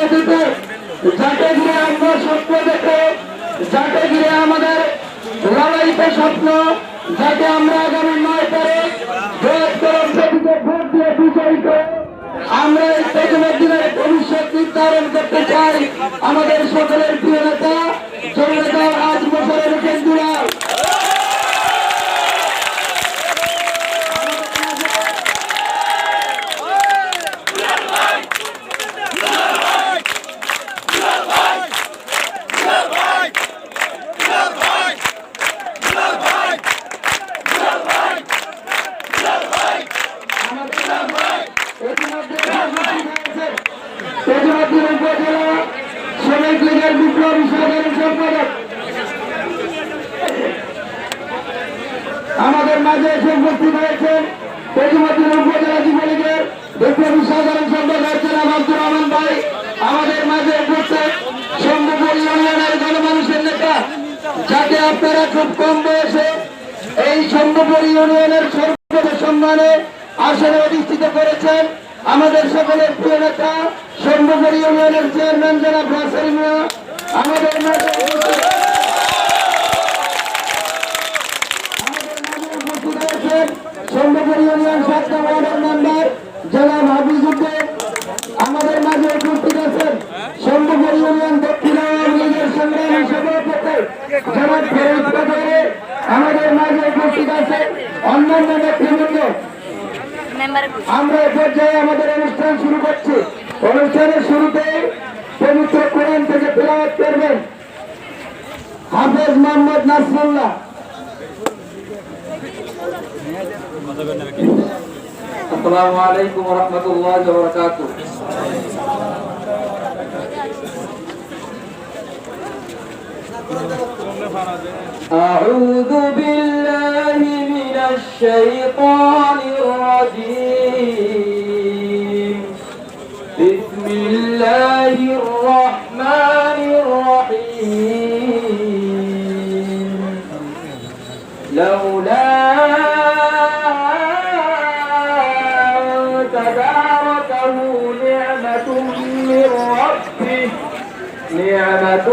সভাপতিত্বে যাকে ঘিরে আমরা স্বপ্ন দেখে, যাকে ঘিরে আমাদের লালায়িত স্বপ্ন, যাকে আমরা আগামী 9 তারিখ ভোট দিয়ে বিজয়ী করে আমরা এই তেজুমদ্দিনের ভবিষ্যৎ নির্ধারণ করতে চাই। আমাদের সকলের প্রিয় নেতা জননেতা আজ বছরের কেন্দ্রীয় তেজুমদ্দিন উপজেলা শ্রমিক লীগের বিপ্লবী সাধারণ সম্পাদক আমাদের মাঝে এসে উপস্থিত হয়েছেন। তেজুমদ্দিন উপজেলা যুবলীগের বিপ্লবী সাধারণ সম্পাদক জনাব আব্দুর রহমান ভাই আমাদের মাঝে উপস্থিত। শম্ভুপুর ইউনিয়নের গণমানুষের নেতা, যাকে আপনারা খুব কম বয়সে এই শম্ভুপুর ইউনিয়নের সর্বোচ্চ সম্মানে আসনে অধিষ্ঠিত করেছেন। আমাদের সকলের প্রিয় নেতা শম্ভুপুর ইউনিয়নের চেয়ারম্যান জনাব রাসেল মিয়া আমাদের মাঝে উপস্থিত হয়েছেন। শম্ভুপুর ইউনিয়ন 7 নং ওয়ার্ডের মেম্বার জনাব হাফিজউদ্দিন আমাদের মাঝে উপস্থিত আছেন। শম্ভুপুর ইউনিয়ন দক্ষিণ আওয়ামী লীগের সংগ্রামী সভাপতি জনাব ফরিদ কাদের আমাদের মাঝে উপস্থিত আছেন। অন্যান্য নেতৃবৃন্দ, আমরা এ পর্যায়ে আমাদের অনুষ্ঠান শুরু করছি। অনুষ্ঠানের শুরুতে পবিত্র কোরআন থেকে তেলাওয়াত করবেন হাফেজ মোহাম্মদ নাসরুল্লাহ। আসসালামু আলাইকুম ওয়া রাহমাতুল্লাহি ওয়া বারাকাতুহু। আউযু বিল্লাহি মিনাশ শাইতানির রাজীম। বিসমিল্লাহির রাহমানির রাহিম। লাউলা نعمة